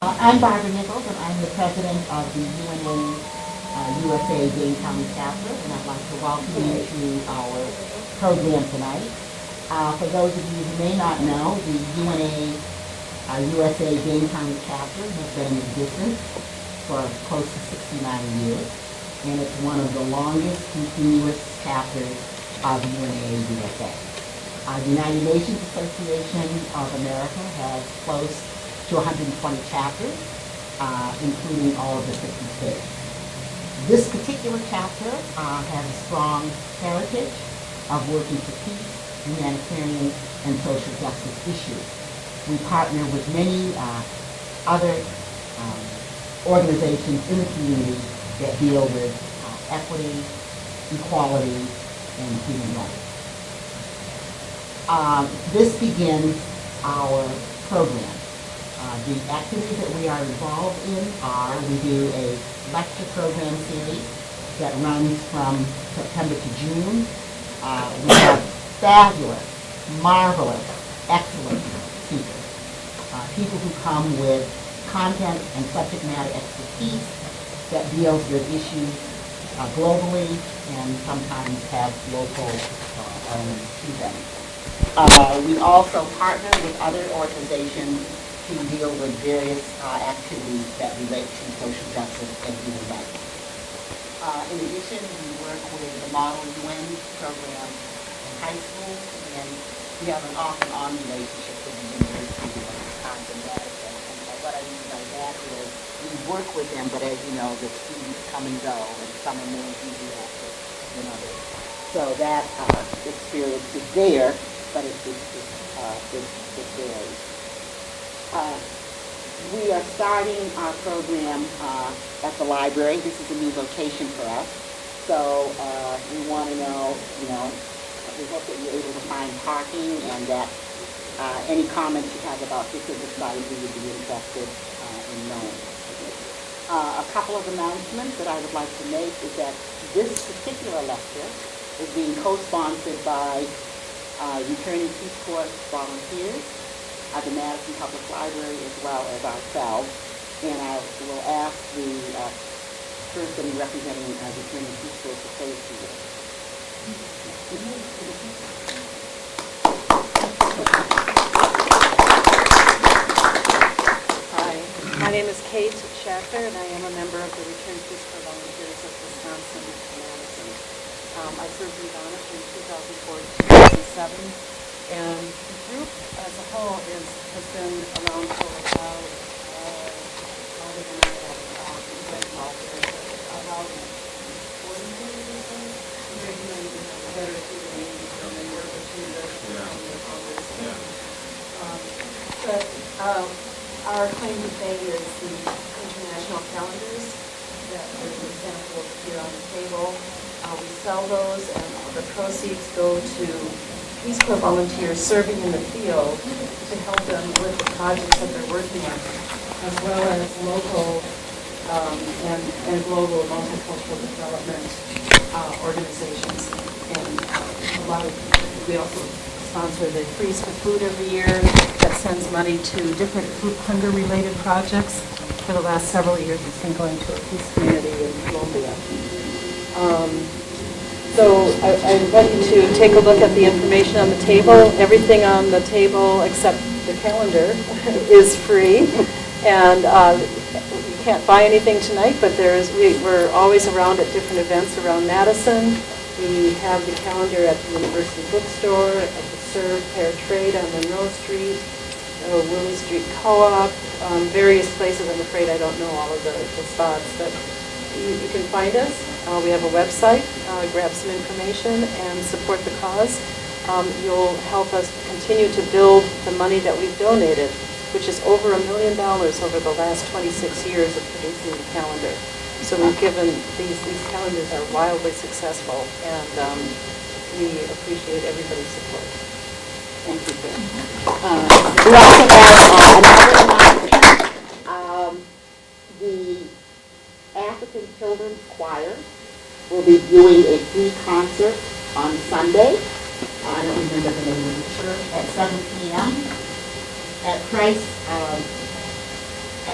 I'm Barbara Nichols, and I'm the president of the UNA USA Dane County chapter, and I'd like to welcome you to our program tonight. For those of you who may not know, the UNA USA Dane County chapter has been in existence for close to 69 years, and it's one of the longest continuous chapters of UNA USA. The United Nations Association of America has close to 120 chapters, including all of the 50 states. This particular chapter has a strong heritage of working for peace, humanitarian, and social justice issues. We partner with many other organizations in the community that deal with equity, equality, and human rights. This begins our program. The activities that we are involved in are, we do a lecture program series that runs from September to June. We have fabulous, marvelous, excellent speakers. People who come with content and subject matter expertise that deals with issues globally and sometimes have local elements to them. We also partner with other organizations to deal with various activities that relate to social justice and human rights. In addition, we work with the Model UN program in high school, and we have an off-and-on relationship with the University of Wisconsin-Madison. And what I mean by that is we work with them, but as you know, the students come and go, and some are more enthusiastic than others. So that experience is there, but it varies. We are starting our program at the library. This is a new location for us. So we want to know, we hope that you're able to find parking and that any comments you have about this is a site we would be interested in knowing. A couple of announcements that I would like to make is that this particular lecture is being co-sponsored by returning Peace Corps volunteers, the Madison Public Library, as well as ourselves. And I will ask the person representing returning Peace Corps to say a few words. Hi, my name is Kate Schachter, and I am a member of the Return Peace Corps Volunteers of Wisconsin and Madison. I served in Ghana from 2004 to 2007. And the group as a whole has been around for about longer than I have about 40 years or so. We're doing better tutoring and work with universities and Congress. But our claim to fame is the international calendars that there's an example here on the table. We sell those, and the proceeds go to Peace Corps volunteers serving in the field to help them with the projects that they're working on, as well as local and global multicultural development organizations. And we also sponsor the Freeze for Food every year that sends money to different hunger-related projects. For the last several years, it's been going to a peace community in Colombia. So I invite you to take a look at the information on the table. Everything on the table except the calendar is free. And you can't buy anything tonight, but we're always around at different events around Madison. We have the calendar at the University Bookstore, at the Serve Fair Trade on Monroe Street, Willie Street Co-op, various places. I'm afraid I don't know all of the spots, but you can find us. We have a website, grab some information and support the cause. You'll help us continue to build the money that we've donated, which is over $1 million over the last 26 years of producing the calendar. So we've given, these calendars are wildly successful, and we appreciate everybody's support. Thank you, Kim. We also have another announcement. The African Children's Choir will be doing a free concert on Sunday. I don't remember the name of the church, at 7 p.m. at Christ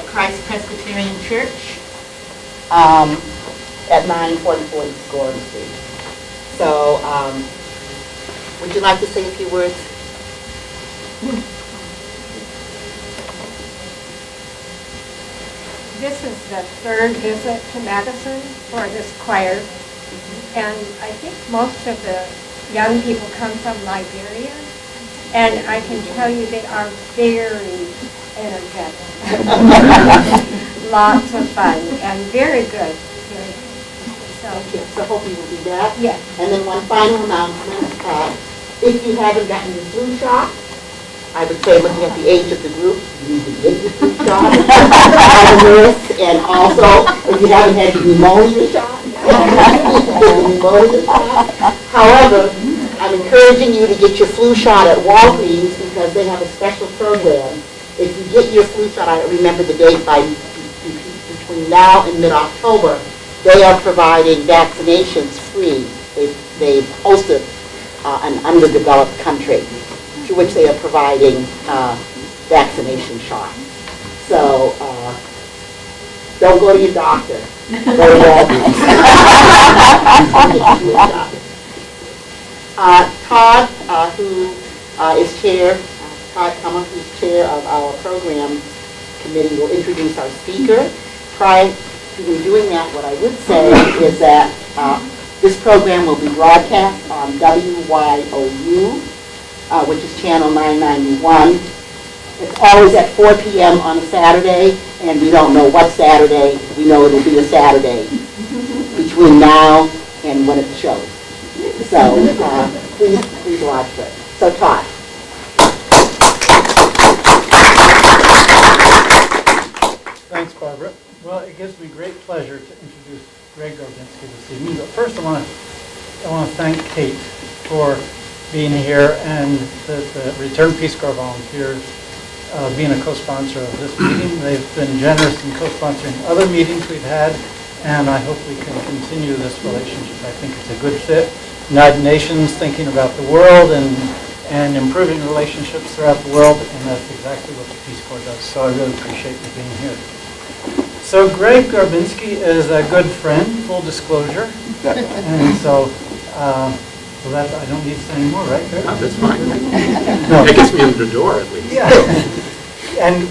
Christ Presbyterian Church at 944 East Gordon Street. So, would you like to say a few words? This is the third visit to Madison for this choir, and I think most of the young people come from Liberia, and I can tell you they are very energetic. Lots of fun, and very good. Very good. Thank you. So hopefully we'll do that. Yes. And then one final announcement. If you haven't gotten your flu shot, I would say, looking at the age of the group, you need to get your flu shot. And also, if you haven't had your pneumonia shot, However, I'm encouraging you to get your flu shot at Walgreens because they have a special program. If you get your flu shot, I remember the date, by between now and mid-October, they are providing vaccinations free. They've hosted an underdeveloped country to which they are providing vaccination shots. So don't go to your doctor. Go to Walgreens. Todd, who is chair, Todd Kummer, who's chair of our program committee, will introduce our speaker. Prior to him doing that, what I would say is that this program will be broadcast on WYOU, which is channel 991. It's always at 4 p.m. on a Saturday, and we don't know what Saturday. We know it'll be a Saturday between now and when it shows. So please watch for it. So Todd. Thanks, Barbara. Well, it gives me great pleasure to introduce Greg Garbinsky this evening. But first, I want to thank Kate for being here and the Return Peace Corps volunteers being a co-sponsor of this meeting. They've been generous in co-sponsoring other meetings we've had, and I hope we can continue this relationship. I think it's a good fit. United Nations thinking about the world and improving relationships throughout the world, and that's exactly what the Peace Corps does. So I really appreciate you being here. So Greg Garbinsky is a good friend, full disclosure, and so that I don't need to say any more, right, Greg? No, that's fine. No. That gets me in the door, at least. Yeah. And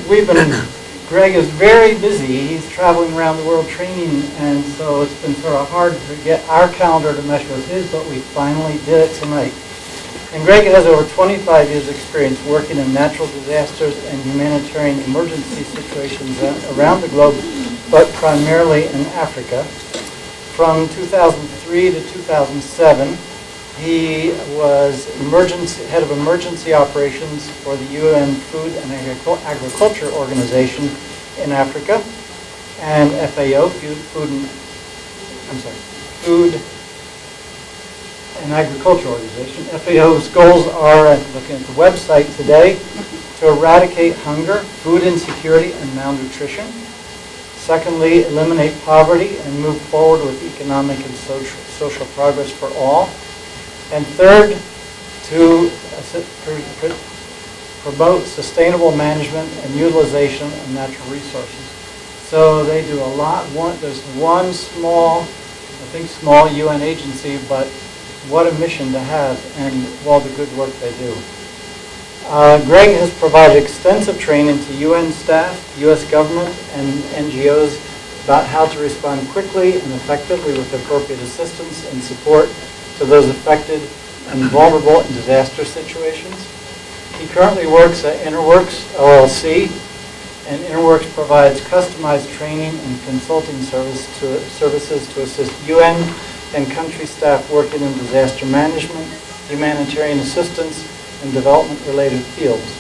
Greg is very busy. He's traveling around the world training, and so it's been sort of hard to get our calendar to mesh with his, but we finally did it tonight. And Greg has over 25 years experience working in natural disasters and humanitarian emergency situations around the globe, but primarily in Africa. From 2003 to 2007, he was head of emergency operations for the UN Food and Agriculture Organization in Africa, and FAO, Food and Agriculture Organization. FAO's goals are, looking at the website today, to eradicate hunger, food insecurity, and malnutrition. Secondly, eliminate poverty and move forward with economic and social progress for all. And third, to promote sustainable management and utilization of natural resources. So they do a lot. There's one small UN agency, but what a mission to have, and all the good work they do. Greg has provided extensive training to UN staff, U.S. government, and NGOs about how to respond quickly and effectively with appropriate assistance and support to those affected and vulnerable in disaster situations. He currently works at Interworks LLC, and Interworks provides customized training and consulting services to assist UN and country staff working in disaster management, humanitarian assistance, and development-related fields.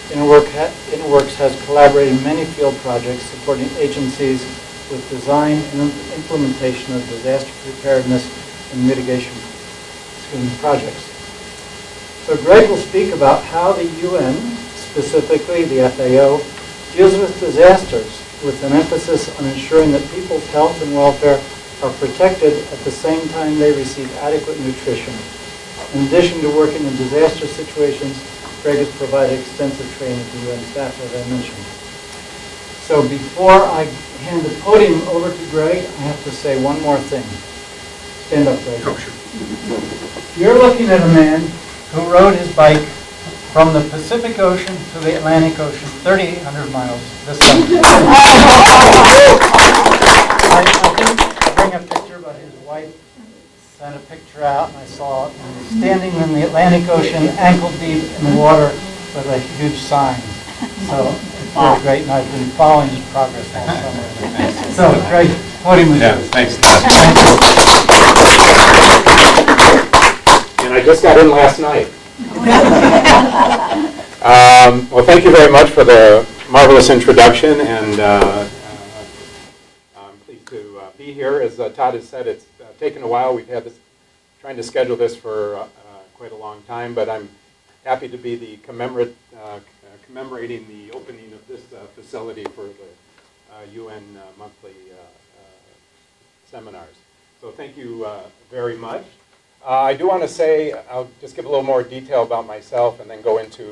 Interworks has collaborated in many field projects supporting agencies with design and implementation of disaster preparedness and mitigation projects. So Greg will speak about how the UN, specifically the FAO, deals with disasters with an emphasis on ensuring that people's health and welfare are protected at the same time they receive adequate nutrition. In addition to working in disaster situations, Greg has provided extensive training to UN staff, as I mentioned. So before I hand the podium over to Greg, I have to say one more thing. Stand up, Greg. Oh, sure. You're looking at a man who rode his bike from the Pacific Ocean to the Atlantic Ocean, 3,800 miles this summer. I didn't bring a picture, but his wife sent a picture out, and I saw it. And he's standing in the Atlantic Ocean, ankle deep in the water, with a huge sign. So it's really great, and I've been following his progress all summer. So, Greg, podium is yours. Thanks, Todd. And I just got in last night. Well, thank you very much for the marvelous introduction, and I'm pleased to be here. As Todd has said, it's taken a while. We've had this, trying to schedule this for quite a long time, but I'm happy to be the commemorating the opening of this facility for the UN monthly seminars. So thank you very much. I do want to say, I'll just give a little more detail about myself and then go into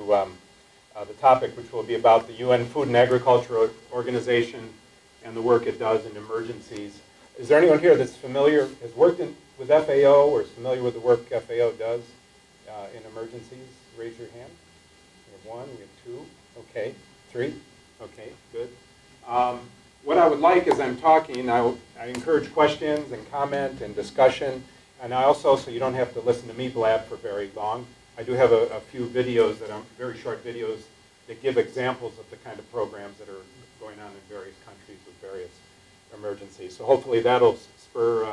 the topic, which will be about the UN Food and Agriculture Organization and the work it does in emergencies. Is there anyone here that's familiar, has worked with FAO or is familiar with the work FAO does in emergencies? Raise your hand. We have one, we have two, okay, three, okay, good. What I would like as I'm talking, I encourage questions and comment and discussion. And I also, so you don't have to listen to me blab for very long, I do have a few videos that are very short videos that give examples of the kind of programs that are going on in various countries with various emergencies. So hopefully that'll spur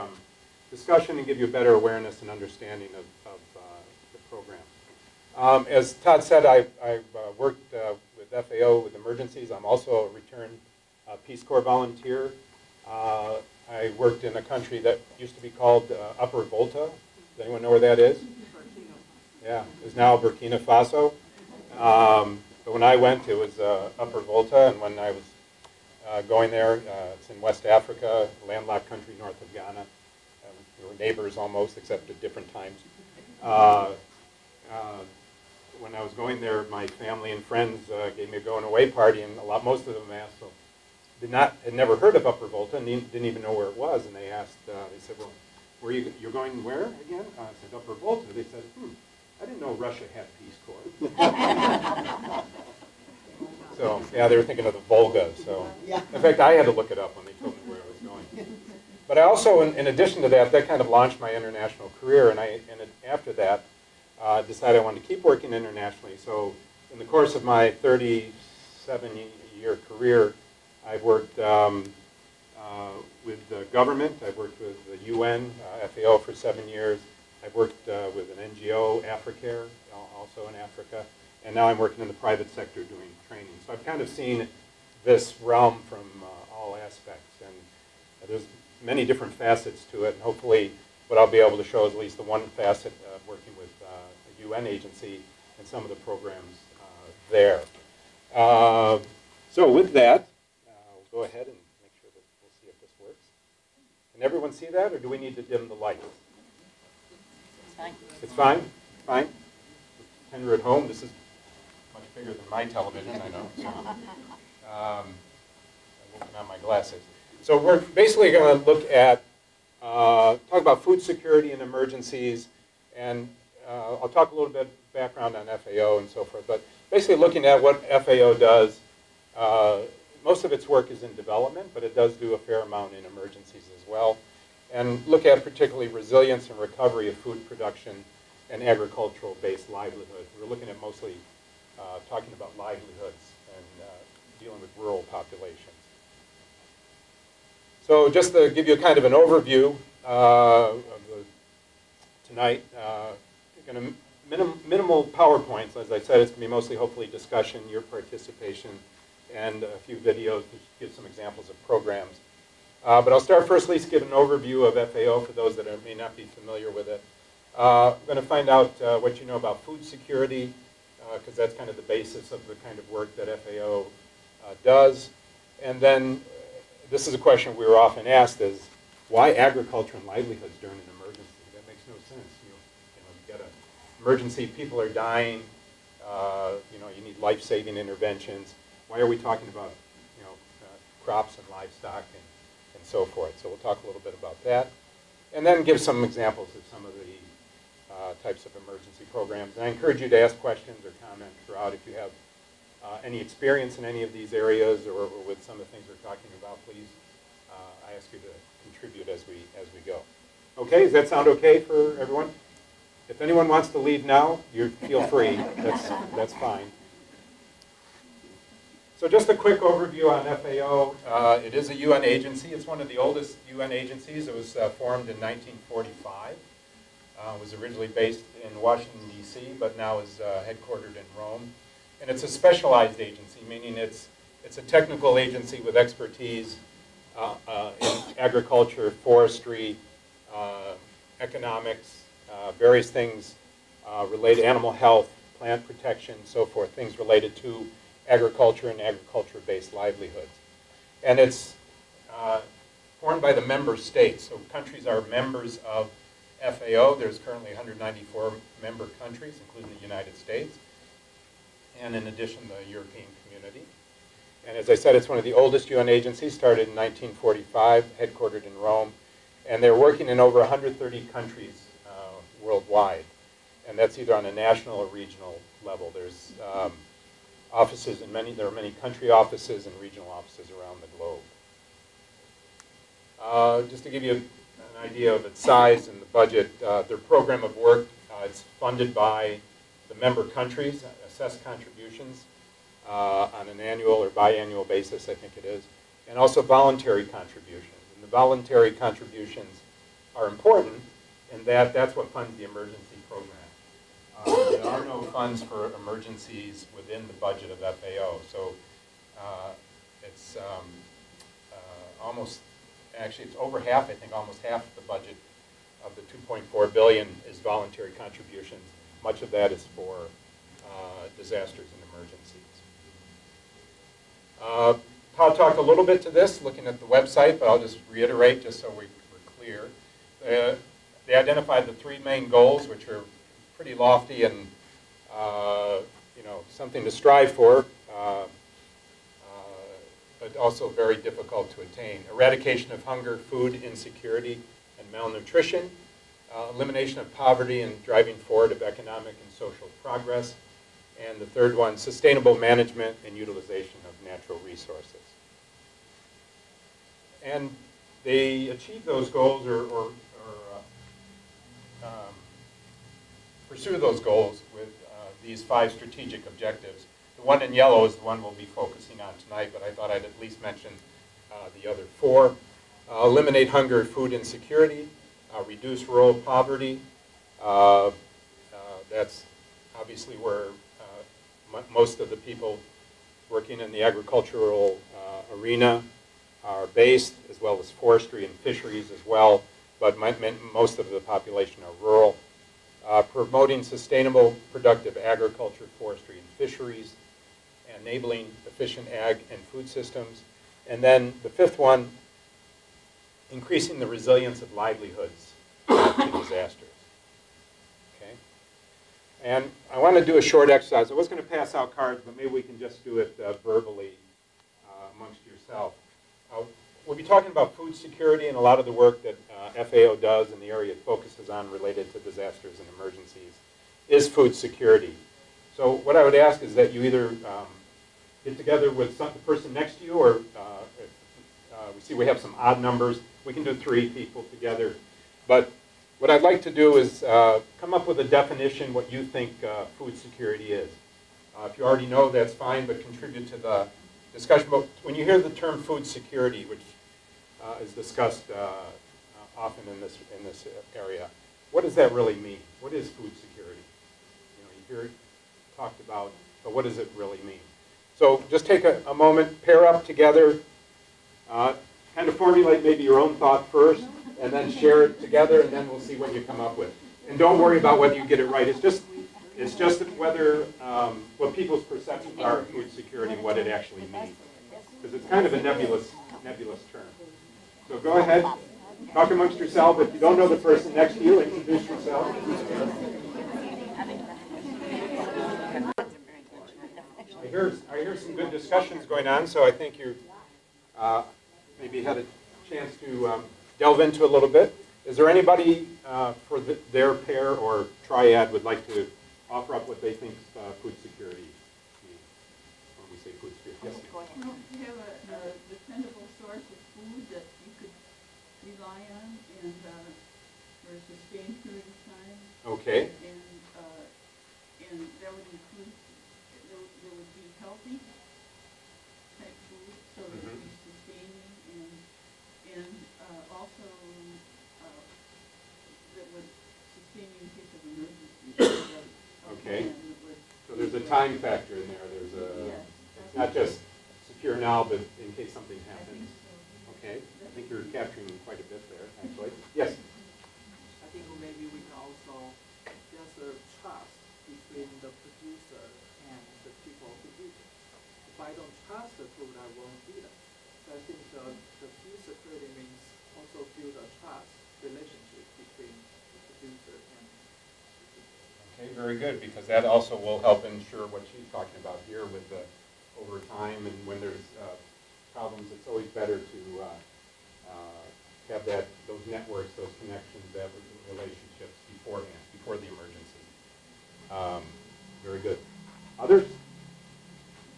discussion and give you a better awareness and understanding of the program. As Todd said, I've worked with FAO with emergencies. I'm also a returned Peace Corps volunteer. I worked in a country that used to be called Upper Volta. Does anyone know where that is? Yeah, it's now Burkina Faso. But when I went, it was Upper Volta, and when I was going there, it's in West Africa, a landlocked country north of Ghana. We were neighbors almost, except at different times. When I was going there, my family and friends gave me a going away party, and most of them asked, so had never heard of Upper Volta and didn't even know where it was. And they asked, they said, well, you're going where again? I said, Upper Volta. They said, I didn't know Russia had Peace Corps. So, yeah, they were thinking of the Volga. So, in fact, I had to look it up when they told me where I was going. But I also, in addition to that, that kind of launched my international career. And after that, decided I wanted to keep working internationally. So, in the course of my 37-year career, I've worked with the government. I've worked with the UN, FAO for 7 years. I've worked with an NGO, Africare, also in Africa. And now I'm working in the private sector doing training. So I've kind of seen this realm from all aspects. And there's many different facets to it. And hopefully what I'll be able to show is at least the one facet of working with a UN agency and some of the programs there. So with that, go ahead and make sure that we'll see if this works. Can everyone see that, or do we need to dim the lights? It's fine. It's fine? Fine? Tender at home, this is much bigger than my television, I know. So, I'm working on my glasses. So we're basically going to look at, talk about food security and emergencies, and I'll talk a little bit background on FAO and so forth, but basically looking at what FAO does. Most of its work is in development, but it does do a fair amount in emergencies as well. And look at particularly resilience and recovery of food production and agricultural-based livelihood. We're looking at mostly talking about livelihoods and dealing with rural populations. So just to give you a kind of an overview of tonight, minimal PowerPoints. As I said, it's going to be mostly hopefully discussion, your participation, and a few videos to give some examples of programs. But I'll start first, at least give an overview of FAO for those that may not be familiar with it. I'm going to find out what you know about food security, because that's kind of the basis of the kind of work that FAO does. And then this is a question we were often asked is, why agriculture and livelihoods during an emergency? That makes no sense. You get an emergency, people are dying, you need life-saving interventions. Why are we talking about crops and livestock and so forth. So we'll talk a little bit about that. And then give some examples of some of the types of emergency programs. And I encourage you to ask questions or comment throughout. If you have any experience in any of these areas or with some of the things we're talking about, please, I ask you to contribute as we go. Okay, does that sound okay for everyone? If anyone wants to leave now, you feel free. That's fine. So just a quick overview on FAO. It is a UN agency. It's one of the oldest UN agencies. It was formed in 1945. It was originally based in Washington, D.C., but now is headquartered in Rome. And it's a specialized agency, meaning it's a technical agency with expertise in agriculture, forestry, economics, various things related to animal health, plant protection, so forth, things related to agriculture and agriculture-based livelihoods. And it's formed by the member states. So countries are members of FAO. There's currently 194 member countries, including the United States, and in addition, the European community. And as I said, it's one of the oldest UN agencies, started in 1945, headquartered in Rome, and they're working in over 130 countries worldwide. And that's either on a national or regional level. There's offices in there are many country offices and regional offices around the globe. Just to give you an idea of its size and the budget, their program of work, it's funded by the member countries, assessed contributions on an annual or biannual basis, I think it is, and also voluntary contributions. And the voluntary contributions are important in that that's what funds the emergency program. There are no funds for emergencies within the budget of FAO, so it's almost, actually it's over half, I think almost half of the budget of the 2.4 billion is voluntary contributions. Much of that is for disasters and emergencies. Todd talked a little bit to this, looking at the website, but I'll just reiterate just so we're clear. They identified the three main goals, which are pretty lofty and something to strive for, but also very difficult to attain. Eradication of hunger, food insecurity, and malnutrition. Elimination of poverty and driving forward of economic and social progress. And the third one, sustainable management and utilization of natural resources. And they achieve those goals or pursue those goals with these 5 strategic objectives. The one in yellow is the one we'll be focusing on tonight, but I thought I'd at least mention the other 4. Eliminate hunger, food insecurity, reduce rural poverty. That's obviously where most of the people working in the agricultural arena are based, as well as forestry and fisheries as well, but most of the population are rural. Promoting sustainable, productive agriculture, forestry, and fisheries, enabling efficient ag and food systems. And then the 5th one, increasing the resilience of livelihoods to disasters. Okay? And I want to do a short exercise. I was going to pass out cards, but maybe we can just do it verbally amongst yourself. We'll be talking about food security and a lot of the work that FAO does in the area it focuses on related to disasters and emergencies is food security. So what I would ask is that you either get together with the person next to you, or we see we have some odd numbers. We can do 3 people together. But what I'd like to do is come up with a definition what you think food security is. If you already know, that's fine, but contribute to the discussion. But when you hear the term food security, which is discussed often in this area, what does that really mean? What is food security? You hear it talked about, but what does it really mean? So just take a moment, pair up together, kind of formulate maybe your own thought first, and then share it together, and then we'll see what you come up with. And don't worry about whether you get it right. It's just whether what people's perceptions are of food security and what it actually means, because it's kind of a nebulous term. So go ahead, talk amongst yourself. If you don't know the person next to you, introduce yourself. I hear some good discussions going on, so I think maybe had a chance to delve into a little bit. Is there anybody for their pair or triad would like to offer up what they think food security means when we say food security? Yes, Well, you have a dependable source of food that you could rely on and for a sustained period of time. okay. And that would include, there would be healthy type food, so that it would be sustaining and also that would sustain you in case of emergency. Okay. So there's a time factor in there. There's a, Yes. it's not just secure now, but in case something I think happens. so. Okay. I think you're capturing quite a bit there, actually. Yes. I think maybe we can also, there's a trust between the producer and the people who eat it. If I don't trust the food, I won't eat it. So I think the food security means also build a trust relationship between the producer and the people. Okay, very good, because that also will help ensure what she's talking about here with the over time, and when there's problems, it's always better to have those networks, those connections, that relationships beforehand, before the emergency. Very good. Others?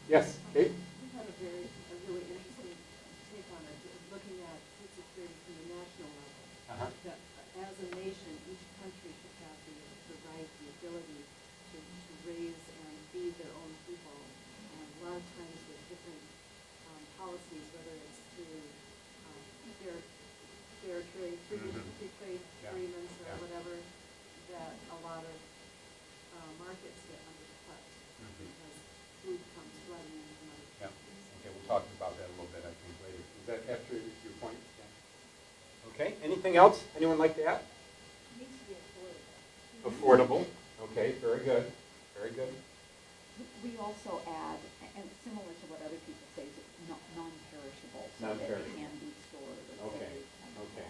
Yes, Kate? We had a really interesting take on it, looking at food security from the national level. That as a nation, each country should have the right, the ability to raise and feed their own people. And a lot of times with different policies, whether it's through fair trade, free trade agreements or whatever, that a lot of markets get undercut because food comes flooding in from other countries. Okay, we'll talk about that a little bit, I think, later. Does that capture your point? Yeah. Okay, anything else anyone like to add? It needs to be affordable. Affordable. Okay, very good. Very good. We also add, and similar to what other people say, is non-perishable, so that it Non-perishable. can be stored or Okay, saved. okay.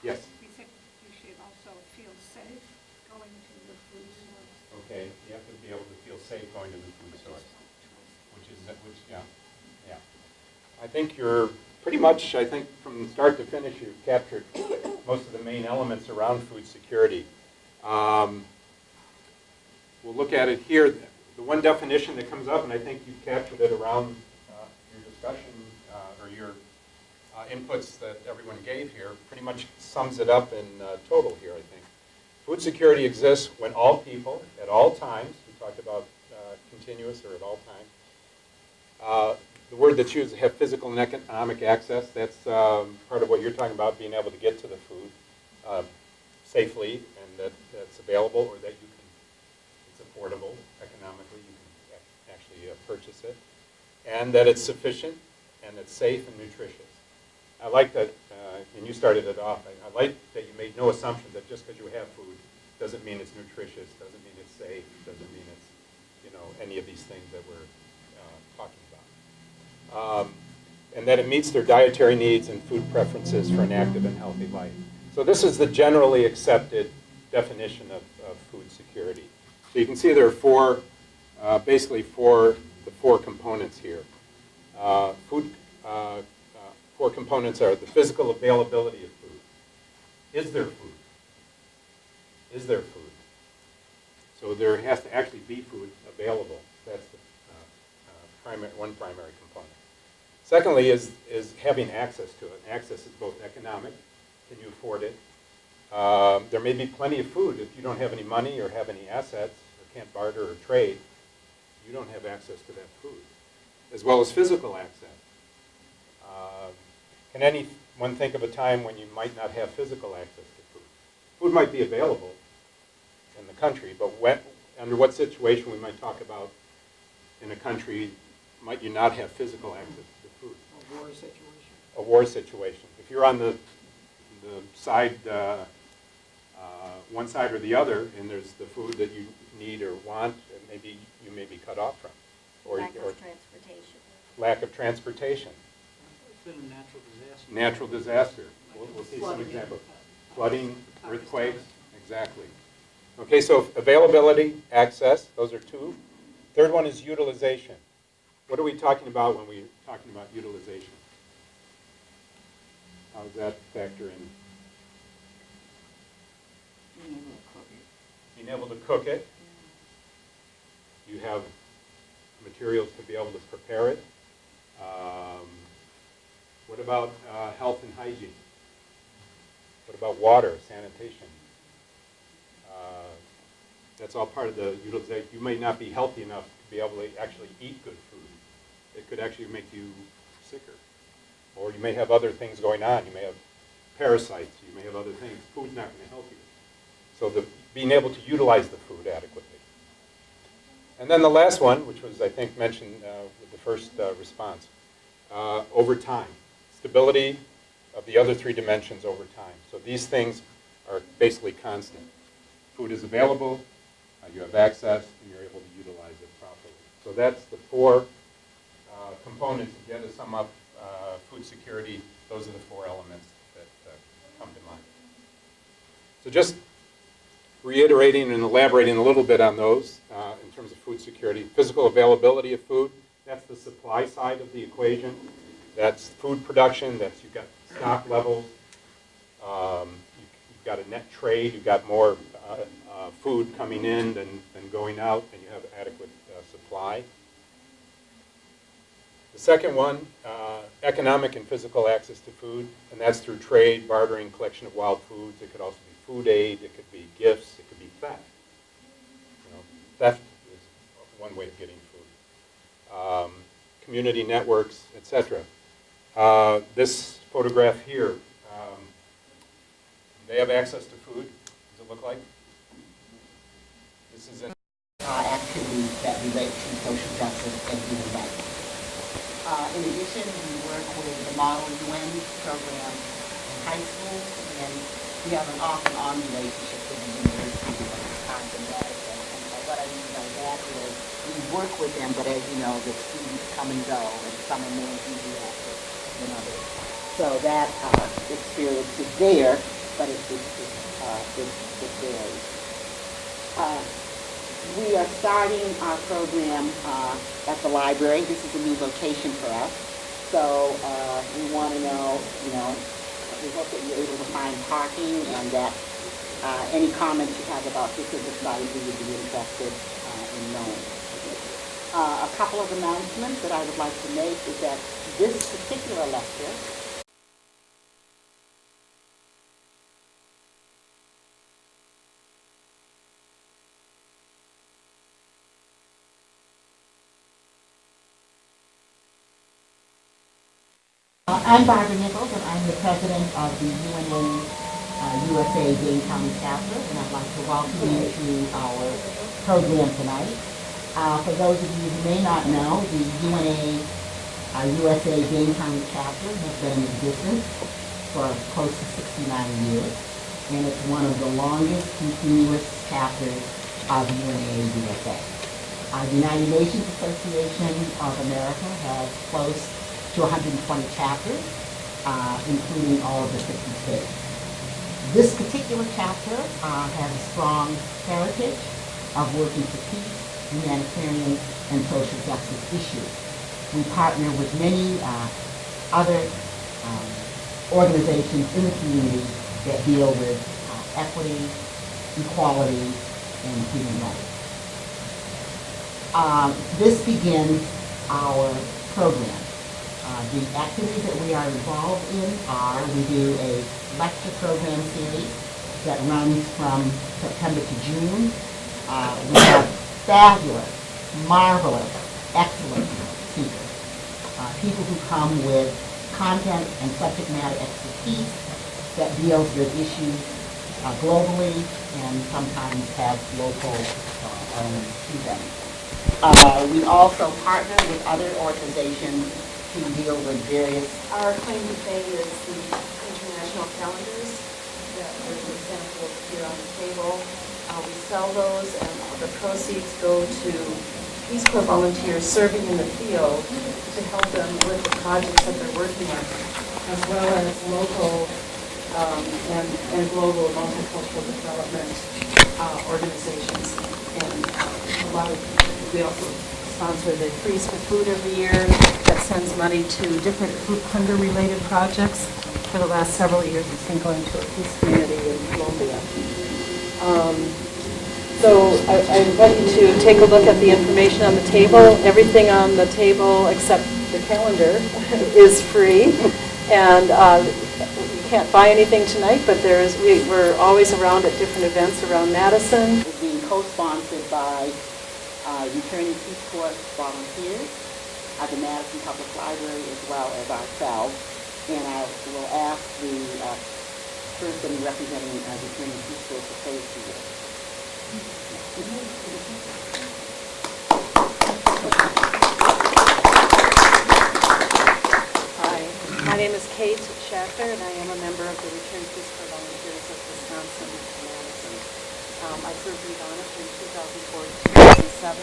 Yes, We think you should also feel safe going to the food source. okay, you have to be able to feel safe going to the food source, yeah. I think you're pretty much, I think, from start to finish, you've captured most of the main elements around food security. We'll look at it here. The one definition that comes up, and I think you've captured it around your discussion or your inputs that everyone gave here, pretty much sums it up in total here, I think. Food security exists when all people, at all times, we talked about continuous or at all times. The word that's used, have physical and economic access. That's part of what you're talking about, being able to get to the food safely and that's available, or that you can, it's affordable economically, you can actually purchase it, and that it's sufficient and it's safe and nutritious. I like that, and you started it off, I like that you made no assumption that just because you have food doesn't mean it's nutritious, doesn't mean it's safe, doesn't mean it's, any of these things that we're talking about. And that it meets their dietary needs and food preferences for an active and healthy life. So this is the generally accepted definition of food security. So you can see there are four components here. Four components are the physical availability of food. Is there food? Is there food? So there has to actually be food available. That's the one primary component. Secondly is having access to it. Access is both economic. Can you afford it? There may be plenty of food. If you don't have any money or have any assets or can't barter or trade, you don't have access to that food, as well as physical access. Can anyone think of a time when you might not have physical access to food? Food might be available in the country, but under what situation we might talk about in a country might you not have physical access to food? A war situation. A war situation. If you're on the side, one side or the other, and there's the food that you need or want, maybe you may be cut off from. Lack of transportation. Lack of transportation. It's been a natural disaster. Natural disaster. We'll see some examples. Flooding, earthquakes, exactly. Okay, so availability, access, those are two. Third one is utilization. What are we talking about when we're talking about utilization? How does that factor in? Being able to cook it. You have materials to be able to prepare it. What about health and hygiene? What about water, sanitation? That's all part of the utilization. You may not be healthy enough to be able to actually eat good food. It could actually make you sicker. Or you may have other things going on. You may have parasites. You may have other things. Food's not going to help you. So being able to utilize the food adequately. And then the last one, which was, I think, mentioned with the first response, over time. Stability of the other three dimensions over time. So these things are basically constant. Food is available, you have access, and you're able to utilize it properly. So that's the four components. If you had to sum up food security, those are the four elements that come to mind. So just reiterating and elaborating a little bit on those in terms of food security. Physical availability of food, that's the supply side of the equation. That's food production, that's you've got stock levels, you've got a net trade, you've got more food coming in than going out, and you have adequate supply. The second one, economic and physical access to food, and that's through trade, bartering, collection of wild foods. It could also be food aid, it could be gifts, it could be theft. You know, theft is one way of getting food. Community networks, etc. This photograph here, they have access to food. Does it look like? This is an activities that relate to social justice and human rights. In addition, we work with the Model UN program in high school, and we have an off-and-on relationship with the University of Wisconsin-Madison. And what I mean by that is we work with them, but as you know, the students come and go, and some are more enthusiastic than others. So that experience is there, but it varies. We are starting our program at the library. This is a new location for us. So we want to know, we hope that you're able to find parking, and that any comments you have about this as a site we would be interested in knowing. A couple of announcements that I would like to make is that this particular lecture I'm Barbara Nichols, and I'm the president of the UNA USA Dane County chapter, and I'd like to welcome you to our program tonight. For those of you who may not know, the UNA USA Dane County chapter has been in existence for close to 69 years, and it's one of the longest continuous chapters of UNA USA. The United Nations Association of America has close to 120 chapters, including all of the 50 states. This particular chapter has a strong heritage of working for peace, humanitarian, and social justice issues. We partner with many other organizations in the community that deal with equity, equality, and human rights. This begins our program. The activities that we are involved in are, we do a lecture program series that runs from September to June. We have fabulous, marvelous, excellent speakers. People who come with content and subject matter expertise that deals with issues globally and sometimes have local to them. We also partner with other organizations to deal with various. Our claim to fame is the international calendars that there's an example here on the table. We sell those, and the proceeds go to Peace Corps volunteers serving in the field to help them with the projects that they're working on, as well as local and global multicultural development organizations. And we also sponsor the Freeze for Food every year that sends money to different hunger-related projects. for the last several years. It's been going to a peace community in Colombia. So I invite you to take a look at the information on the table. Everything on the table except the calendar is free. And you can't buy anything tonight, but we're always around at different events around Madison. It's being co-sponsored by returning Peace Corps volunteers at the Madison Public Library as well as ourselves. And I will ask the person representing returning Peace Corps to say a few words. Hi, my name is Kate Schachter, and I am a member of the Return Peace Corps Volunteers of Wisconsin and Madison. I served in Ghana from 2004 to 2007,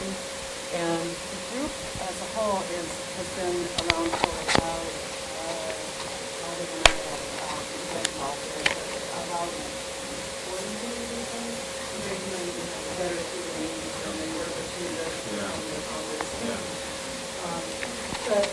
and the group as a whole has been around for about 40 years. Better food needs, and they work with you. But